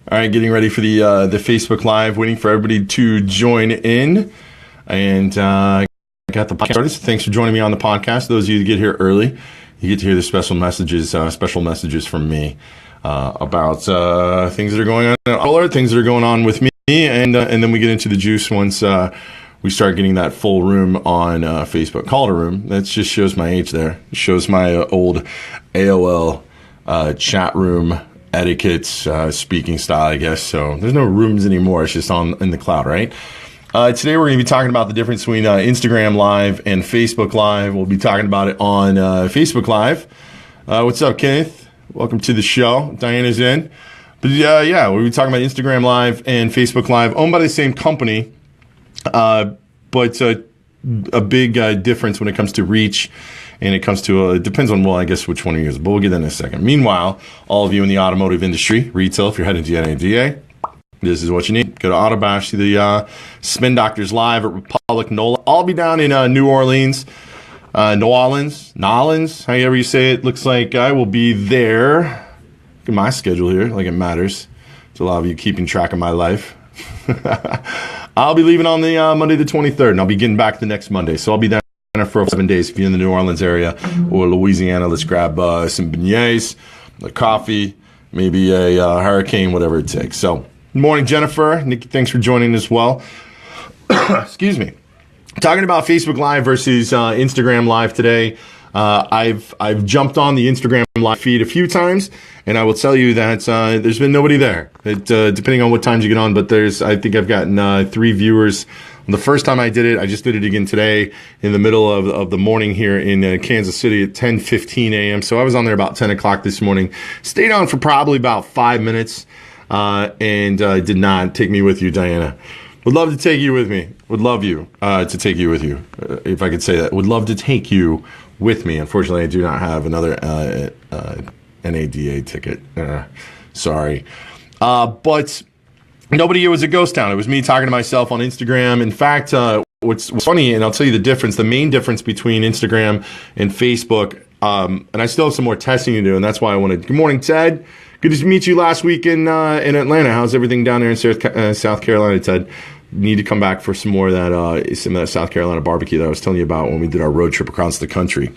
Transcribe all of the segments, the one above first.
All right, getting ready for the Facebook Live, waiting for everybody to join in. And I got the podcast started. So thanks for joining me on the podcast. Those of you that get here early, you get to hear the special messages from me about things that are going on, things that are going on with me, and then we get into the juice once we start getting that full room on Facebook. Call it a room. That just shows my age there. It shows my old AOL chat room etiquette, speaking style, I guess. So there's no rooms anymore. It's just in the cloud, right? Today we're going to be talking about the difference between Instagram Live and Facebook Live. We'll be talking about it on Facebook Live. What's up, Kenneth? Welcome to the show. Diana's in. But we'll be talking about Instagram Live and Facebook Live, owned by the same company, but a big difference when it comes to reach. And it comes to, it depends on, well, I guess which one you use, but we'll get that in a second. Meanwhile, all of you in the automotive industry, retail, if you're heading to NADA, this is what you need. Go to Autobash, see the Spin Doctors Live at Republic NOLA. I'll be down in New Orleans, Nolans, however you say it. Looks like I will be there. Look at my schedule here, like it matters. There's a lot of you keeping track of my life. I'll be leaving on the Monday the 23rd, and I'll be getting back the next Monday. So I'll be down for 7 days. If you're in the New Orleans area or Louisiana, let's grab some beignets, a coffee, maybe a hurricane, whatever it takes. So, good morning, Jennifer. Nikki, thanks for joining as well. Excuse me. Talking about Facebook Live versus Instagram Live today. I've jumped on the Instagram Live feed a few times, and I will tell you that there's been nobody there. Depending on what times you get on, but I think I've gotten 3 viewers. The first time I did it, I just did it again today in the middle of the morning here in Kansas City at 10:15 a.m. So I was on there about 10 o'clock this morning. Stayed on for probably about 5 minutes and did not take me with you, Diana. Would love to take you with me. Would love you to take you with you, if I could say that. Would love to take you with me. Unfortunately, I do not have another NADA ticket. Sorry. But nobody, it was a ghost town. It was me talking to myself on Instagram. In fact, what's funny, and I'll tell you the difference, the main difference between Instagram and Facebook, and I still have some more testing to do, and that's why I wanted, good morning, Ted. Good to meet you last week in Atlanta. How's everything down there in South Carolina, Ted? Need to come back for some of that South Carolina barbecue that I was telling you about when we did our road trip across the country.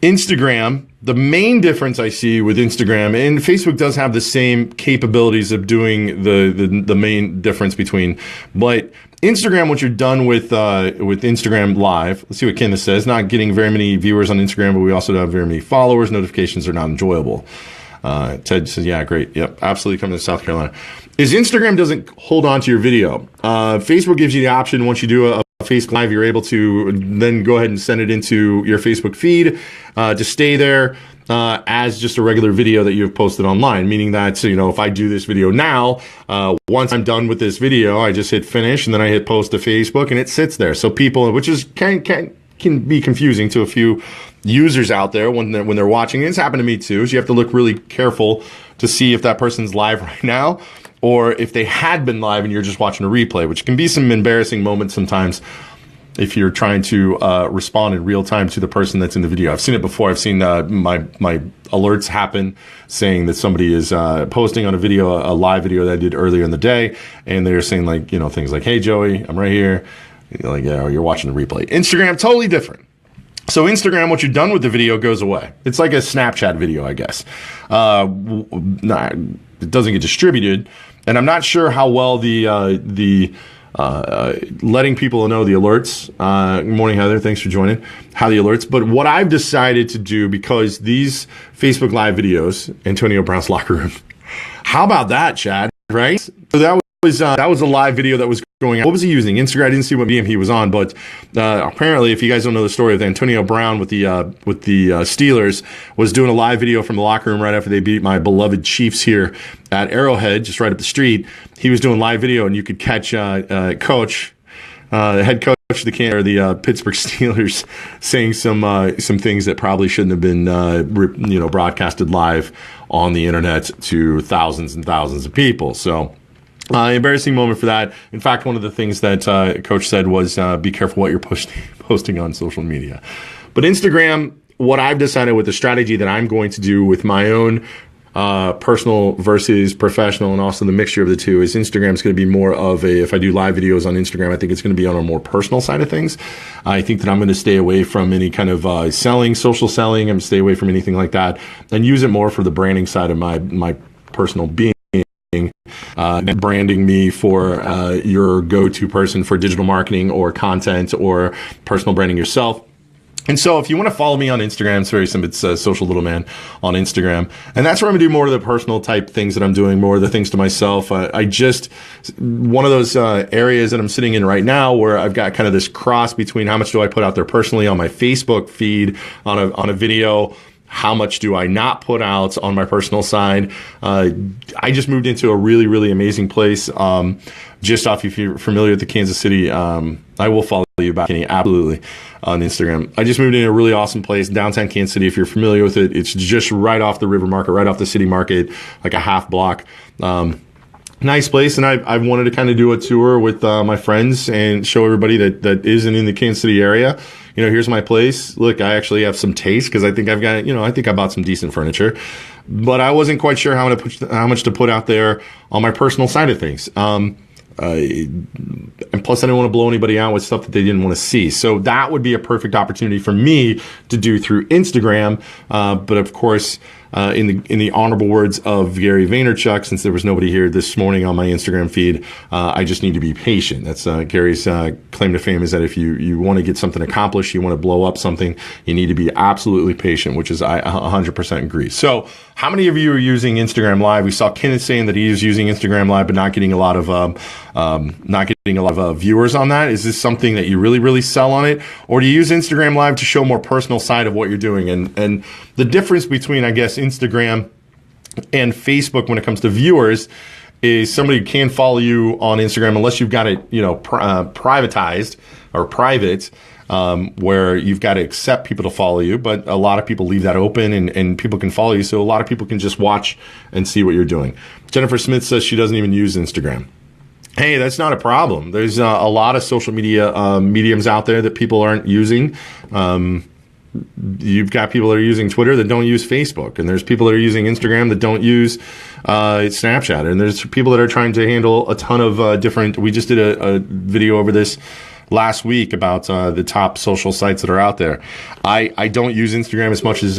Instagram, the main difference I see with Instagram, and Facebook does have the same capabilities of doing the main difference between, but Instagram, once you're done with Instagram Live, let's see what Kenneth says, not getting very many viewers on Instagram, but we also don't have very many followers. Notifications are not enjoyable. Ted says, yeah, great. Yep, absolutely coming to South Carolina. Is Instagram doesn't hold on to your video. Facebook gives you the option once you do a Facebook Live, you're able to then go ahead and send it into your Facebook feed to stay there as just a regular video that you've posted online. Meaning that, if I do this video now, once I'm done with this video, I just hit finish and then I hit post to Facebook and it sits there. So people, which is can be confusing to a few users out there when they're watching. It's happened to me too. So you have to look really careful to see if that person's live right now, or if they had been live and you're just watching a replay, which can be some embarrassing moments sometimes if you're trying to respond in real time to the person that's in the video. I've seen it before. I've seen my alerts happen saying that somebody is posting on a live video that I did earlier in the day, and they're saying things like, hey, Joey, I'm right here. You're watching the replay. Instagram, totally different. So Instagram, once you're done with the video, goes away. It's like a Snapchat video, I guess. It doesn't get distributed, and I'm not sure how well the letting people know the alerts. Good morning, Heather. Thanks for joining. How the alerts. But what I've decided to do, because these Facebook Live videos, Antonio Brown's locker room. How about that, Chad? Right? So that was a live video that was going on. What was he using? Instagram. I didn't see what medium he was on, but apparently, if you guys don't know the story of Antonio Brown with the Steelers, was doing a live video from the locker room right after they beat my beloved Chiefs here at Arrowhead, just right up the street. He was doing live video, and you could catch coach, the head coach of the Pittsburgh Steelers, saying some things that probably shouldn't have been broadcasted live on the internet to thousands and thousands of people. So. Embarrassing moment for that. In fact, one of the things that Coach said was be careful what you're posting on social media. But Instagram, what I've decided with the strategy that I'm going to do with my own personal versus professional, and also the mixture of the two, is Instagram's going to be more of a, if I do live videos on Instagram, I think it's going to be on a more personal side of things. I think that I'm going to stay away from any kind of selling, social selling. I'm going to stay away from anything like that and use it more for the branding side of my personal being. Branding me for your go-to person for digital marketing or content or personal branding yourself. And so if you want to follow me on Instagram, it's very simple. It's Social Little Man on Instagram. And that's where I'm going to do more of the personal type things that I'm doing, more of the things to myself. I just, one of those areas that I'm sitting in right now where I've got kind of this cross between how much do I put out there personally on my Facebook feed on a video, how much do I not put out on my personal side? I just moved into a really, really amazing place. Just off, if you're familiar with the Kansas City, I will follow you back, Kenny, absolutely, on Instagram. I just moved into a really awesome place, downtown Kansas City. If you're familiar with it, it's just right off the river market, right off the city market, like a half block. Nice place, and I've wanted to kind of do a tour with my friends and show everybody that isn't in the Kansas City area. You know, here's my place. Look, I actually have some taste because I think I've got, I think I bought some decent furniture, but I wasn't quite sure how much to put out there on my personal side of things. And plus, I didn't want to blow anybody out with stuff that they didn't want to see. So that would be a perfect opportunity for me to do through Instagram. But of course, in the honorable words of Gary Vaynerchuk, since there was nobody here this morning on my Instagram feed, I just need to be patient. That's Gary's claim to fame, is that if you want to get something accomplished, you want to blow up something, you need to be absolutely patient, which is I 100% agree. So how many of you are using Instagram Live? We saw Kenneth saying that he is using Instagram Live, but not getting a lot of viewers on that. Is this something that you really, really sell on it? Or do you use Instagram Live to show more personal side of what you're doing? And the difference between, I guess, Instagram and Facebook when it comes to viewers is somebody can follow you on Instagram unless you've got it, privatized or private, where you've got to accept people to follow you. But a lot of people leave that open and people can follow you. So a lot of people can just watch and see what you're doing. Jennifer Smith says she doesn't even use Instagram. Hey, that's not a problem. There's a lot of social media mediums out there that people aren't using. You've got people that are using Twitter that don't use Facebook, and there's people that are using Instagram that don't use Snapchat, and there's people that are trying to handle a ton of different. We just did a video over this last week about the top social sites that are out there. I don't use Instagram as much as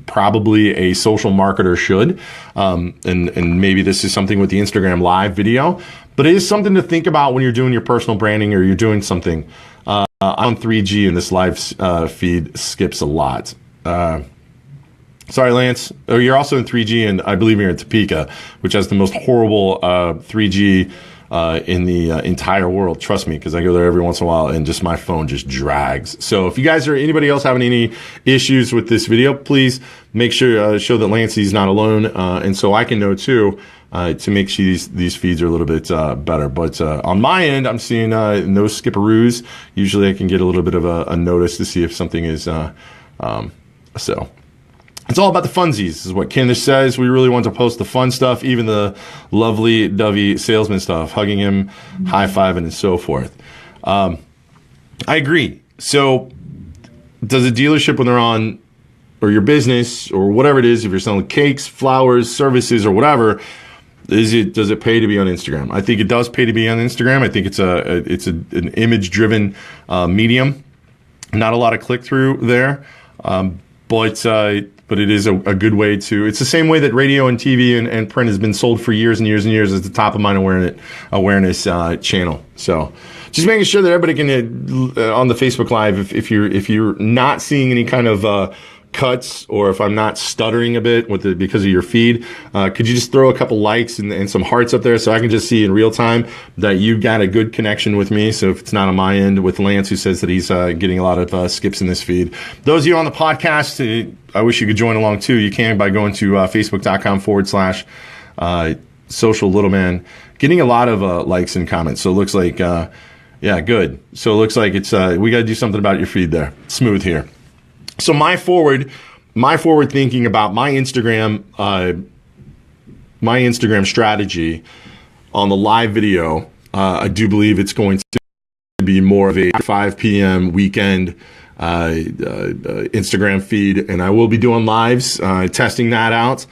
probably a social marketer should, and maybe this is something with the Instagram Live video, but it is something to think about when you're doing your personal branding or you're doing something. I'm on 3G and this live feed skips a lot. Sorry, Lance. Oh, you're also in 3G, and I believe you're in Topeka, which has the most horrible 3G in the entire world. Trust me, because I go there every once in a while, and just my phone just drags. So if you guys or anybody else having any issues with this video, please make sure show that Lancey's not alone, and so I can know too. To make sure these feeds are a little bit better. But on my end, I'm seeing no skipperoos. Usually I can get a little bit of a notice to see if something is so. It's all about the funsies, is what Kenneth says. We really want to post the fun stuff, even the lovely dovey salesman stuff, hugging him, high-fiving, and so forth. I agree. So does a dealership, when they're on, or your business, or whatever it is, if you're selling cakes, flowers, services, or whatever, does it pay to be on Instagram? I think it does pay to be on Instagram. I think it's an image-driven medium. Not a lot of click-through there, but it is a good way to. It's the same way that radio and TV and print has been sold for years and years and years as the top of mind awareness channel. So just making sure that everybody can on the Facebook Live, if you're not seeing any kind of cuts, or if I'm not stuttering a bit because of your feed, could you just throw a couple likes and some hearts up there so I can just see in real time that you got a good connection with me? So if it's not on my end with Lance, who says that he's getting a lot of skips in this feed. Those of you on the podcast, I wish you could join along too. You can by going to facebook.com/social little man, getting a lot of likes and comments. So it looks like, yeah, good. So it looks like it's we got to do something about your feed there. Smooth here. So my forward thinking about my Instagram strategy on the live video, I do believe it's going to be more of a 5 p.m. weekend Instagram feed, and I will be doing lives, testing that out.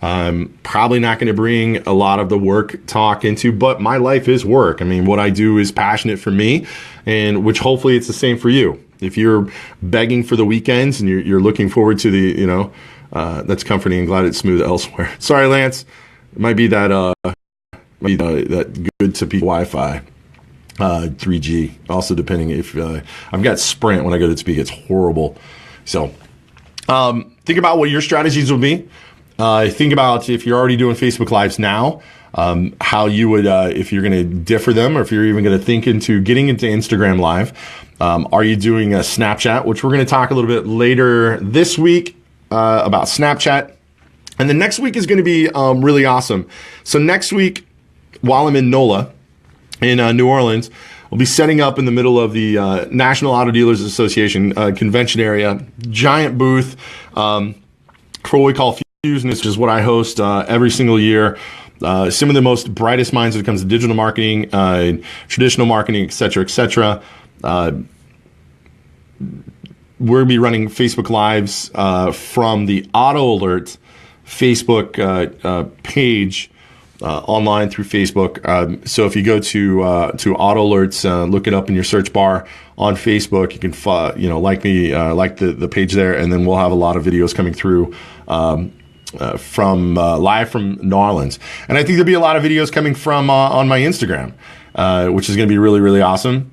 Probably not going to bring a lot of the work talk into, but my life is work. I mean, what I do is passionate for me, and which hopefully it's the same for you. If you're begging for the weekends and you're looking forward to the, that's comforting and glad it's smooth elsewhere. Sorry, Lance. It might be that, that good to people Wi-Fi. 3G, also depending if I've got Sprint when I go to speak, it's horrible. So think about what your strategies will be. Think about if you're already doing Facebook Lives now, how you would, if you're going to differ them, or if you're even going to think into getting into Instagram Live. Are you doing a Snapchat, which we're going to talk a little bit later this week about Snapchat. And the next week is going to be really awesome. So next week, while I'm in NOLA in New Orleans, we'll be setting up in the middle of the National Auto Dealers Association convention area, giant booth for what we call Fusion, which is what I host every single year. Some of the most brightest minds when it comes to digital marketing, traditional marketing, et cetera, et cetera. We're going to be running Facebook Lives from the Auto Alert Facebook page online through Facebook. So if you go to Auto Alerts, look it up in your search bar on Facebook, you can like me, like the page there, and then we'll have a lot of videos coming through from live from New Orleans. And I think there'll be a lot of videos coming from on my Instagram, which is going to be really, really awesome.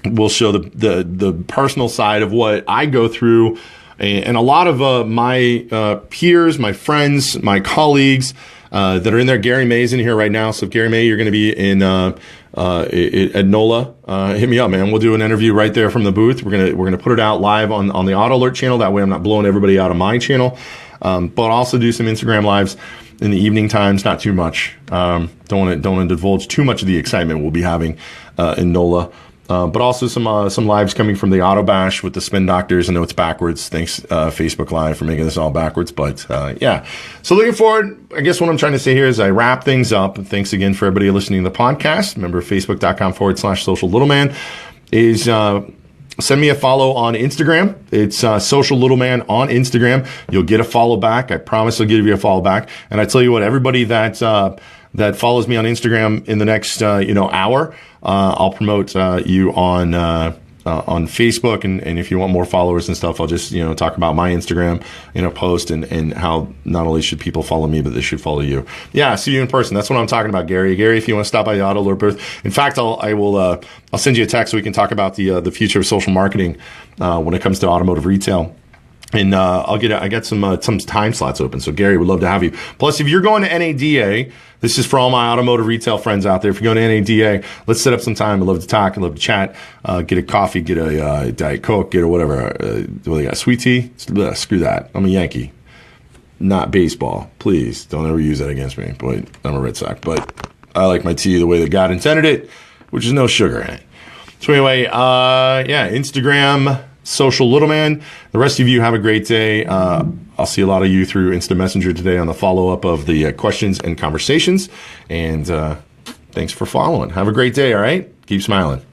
We'll show the personal side of what I go through, and a lot of my peers, my friends, my colleagues that are in there. Gary May's in here right now. So if Gary May, you're going to be in at NOLA, hit me up, man. We'll do an interview right there from the booth. We're gonna put it out live on the Auto Alert channel. That way I'm not blowing everybody out of my channel. But also do some Instagram Lives in the evening times, not too much. Don't want to divulge too much of the excitement we'll be having in NOLA. But also some lives coming from the Auto Bash with the Spin Doctors. I know it's backwards. Thanks, Facebook Live, for making this all backwards. But yeah, so looking forward. I guess what I'm trying to say here is I wrap things up. Thanks again for everybody listening to the podcast. Remember, facebook.com/social little man is send me a follow on Instagram. It's Social Little Man on Instagram. You'll get a follow back. I promise I'll give you a follow back. And I tell you what, everybody that follows me on Instagram in the next hour, I'll promote you on Facebook, and if you want more followers and stuff, I'll just talk about my Instagram post and how not only should people follow me, but they should follow you. Yeah, see you in person. That's what I'm talking about, Gary. Gary, if you want to stop by the Auto Alert booth, in fact, I'll send you a text so we can talk about the future of social marketing when it comes to automotive retail. And I got some time slots open. So Gary, would love to have you. Plus, if you're going to NADA, this is for all my automotive retail friends out there. If you're going to NADA, let's set up some time. I'd love to talk. I'd love to chat. Get a coffee, get a Diet Coke, get a whatever. What they got? Sweet tea? Screw that. I'm a Yankee, not baseball. Please don't ever use that against me. But I'm a Red Sox. But I like my tea the way that God intended it, which is no sugar in it. So anyway, Instagram. Social Little Man. The rest of you have a great day. I'll see a lot of you through Instant Messenger today on the follow-up of the questions and conversations. And thanks for following. Have a great day, all right? Keep smiling.